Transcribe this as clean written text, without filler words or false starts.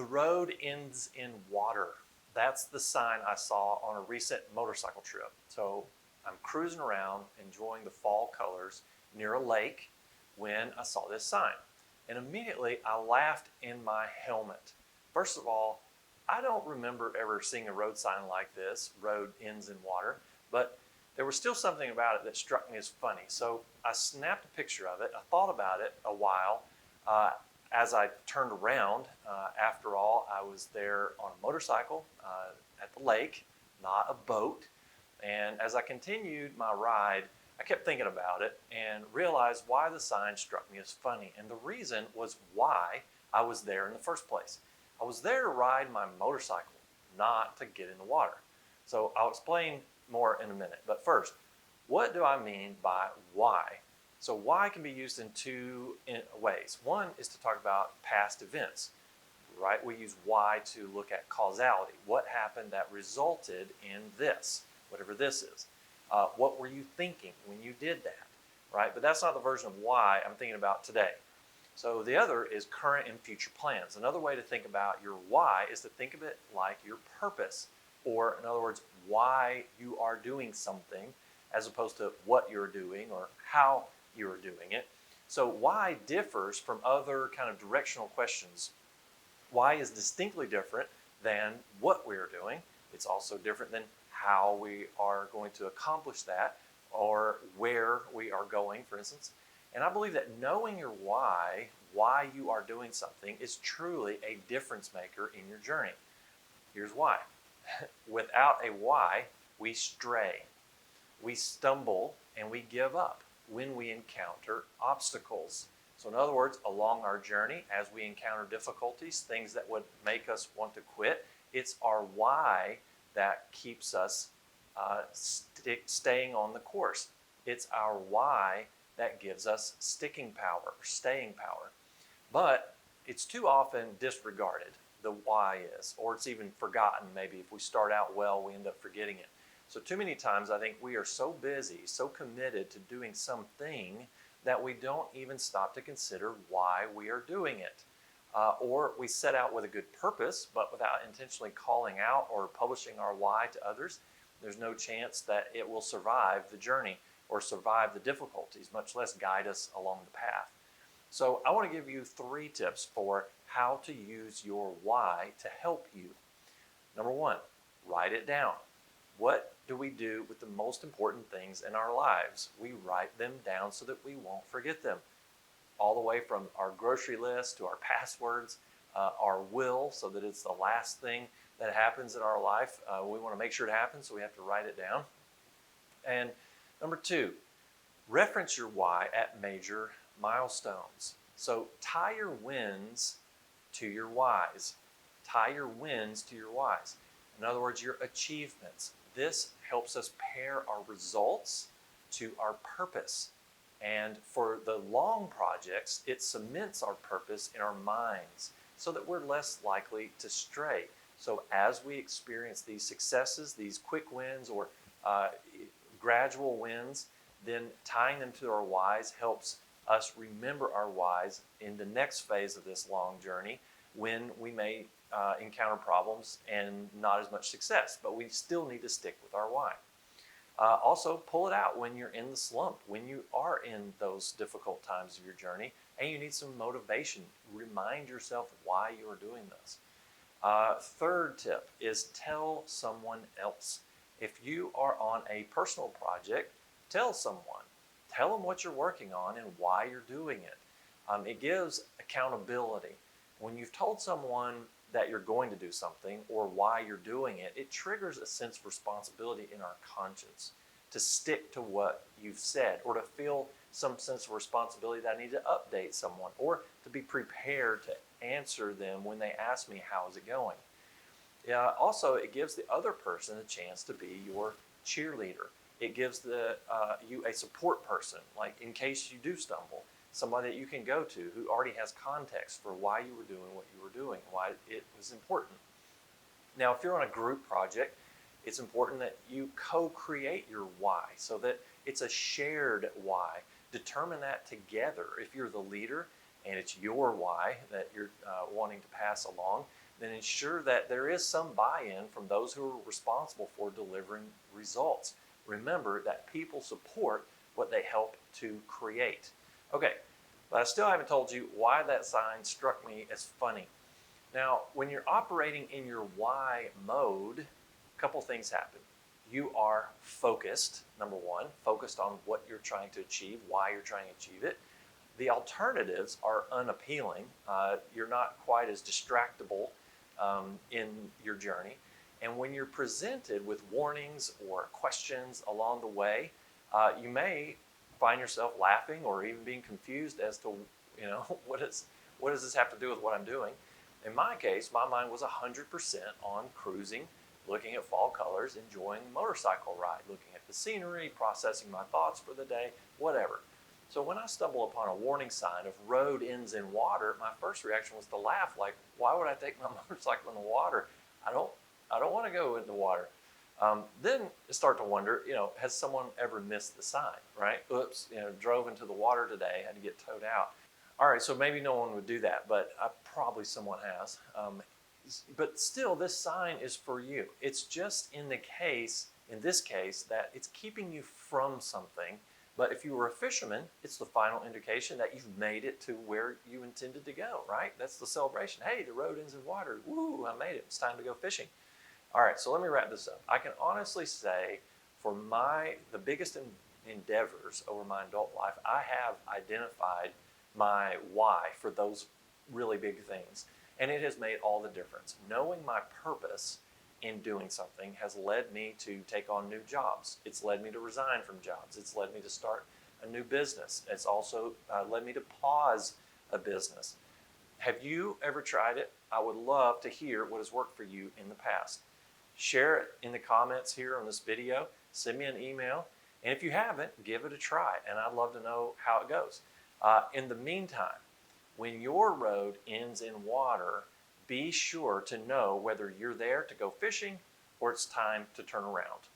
The road ends in water. That's the sign I saw on a recent motorcycle trip. So I'm cruising around enjoying the fall colors near a lake when I saw this sign. And immediately I laughed in my helmet. First of all, I don't remember ever seeing a road sign like this, road ends in water, but there was still something about it that struck me as funny. So I snapped a picture of it. I thought about it a while. As I turned around, after all, I was there on a motorcycle at the lake, not a boat. And as I continued my ride, I kept thinking about it and realized why the sign struck me as funny. And the reason was why I was there in the first place. I was there to ride my motorcycle, not to get in the water. So I'll explain more in a minute. But first, what do I mean by why? So why can be used in two ways. One is to talk about past events, right? We use why to look at causality. What happened that resulted in this, whatever this is? What were you thinking when you did that, right? But that's not the version of why I'm thinking about today. So the other is current and future plans. Another way to think about your why is to think of it like your purpose, or in other words, why you are doing something as opposed to what you're doing or how you're doing it. So why differs from other kind of directional questions. Why is distinctly different than what we're doing. It's also different than how we are going to accomplish that or where we are going, for instance. And I believe that knowing your why you are doing something, is truly a difference maker in your journey. Here's why. Without a why, we stray, we stumble, and we give up when we encounter obstacles. So in other words, along our journey, as we encounter difficulties, things that would make us want to quit, it's our why that keeps us staying on the course. It's our why that gives us sticking power or staying power. But it's too often disregarded, the why is, or it's even forgotten maybe. If we start out well, we end up forgetting it. So too many times I think we are so busy, so committed to doing something that we don't even stop to consider why we are doing it. Or we set out with a good purpose, but without intentionally calling out or publishing our why to others, there's no chance that it will survive the journey or survive the difficulties, much less guide us along the path. So I want to give you 3 tips for how to use your why to help you. Number 1, write it down. What do we do with the most important things in our lives? We write them down so that we won't forget them. All the way from our grocery list to our passwords, our will, so that it's the last thing that happens in our life. We want to make sure it happens, so we have to write it down. And number 2, reference your why at major milestones. So tie your wins to your whys. Tie your wins to your whys. In other words, your achievements. This helps us pair our results to our purpose. And for the long projects, it cements our purpose in our minds so that we're less likely to stray. So as we experience these successes, these quick wins or gradual wins, then tying them to our whys helps us remember our whys in the next phase of this long journey when we may encounter problems and not as much success, but we still need to stick with our why. Also, pull it out when you're in the slump, when you are in those difficult times of your journey and you need some motivation. Remind yourself why you are doing this. 3rd tip is tell someone else. If you are on a personal project, tell someone. Tell them what you're working on and why you're doing it. It gives accountability. When you've told someone that you're going to do something or why you're doing it, it triggers a sense of responsibility in our conscience to stick to what you've said, or to feel some sense of responsibility that I need to update someone, or to be prepared to answer them when they ask me how is it going. Also, it gives the other person a chance to be your cheerleader. It gives you a support person, like in case you do stumble, somebody that you can go to who already has context for why you were doing what you were doing, why it was important. Now, if you're on a group project, it's important that you co-create your why so that it's a shared why. Determine that together. If you're the leader and it's your why that you're wanting to pass along, then ensure that there is some buy-in from those who are responsible for delivering results. Remember that people support what they help to create. Okay, but I still haven't told you why that sign struck me as funny. Now, when you're operating in your why mode, a couple things happen. You are focused, number one, focused on what you're trying to achieve, why you're trying to achieve it. The alternatives are unappealing. You're not quite as distractible in your journey. And when you're presented with warnings or questions along the way, you may find yourself laughing or even being confused as to, what does this have to do with what I'm doing? In my case, my mind was 100% on cruising, looking at fall colors, enjoying the motorcycle ride, looking at the scenery, processing my thoughts for the day, whatever. So when I stumble upon a warning sign of road ends in water, my first reaction was to laugh, like, why would I take my motorcycle in the water? I don't want to go in the water. Then I start to wonder, has someone ever missed the sign, right? Oops, drove into the water today, had to get towed out. All right, so maybe no one would do that, but probably someone has. But still, this sign is for you. It's just in this case, that it's keeping you from something. But if you were a fisherman, it's the final indication that you've made it to where you intended to go, right? That's the celebration. Hey, the road ends in water. Woo, I made it. It's time to go fishing. All right, so let me wrap this up. I can honestly say for the biggest endeavors over my adult life, I have identified my why for those really big things. And it has made all the difference. Knowing my purpose in doing something has led me to take on new jobs. It's led me to resign from jobs. It's led me to start a new business. It's also led me to pause a business. Have you ever tried it? I would love to hear what has worked for you in the past. Share it in the comments here on this video. Send me an email. And if you haven't, give it a try. And I'd love to know how it goes. In the meantime, when your road ends in water, be sure to know whether you're there to go fishing or it's time to turn around.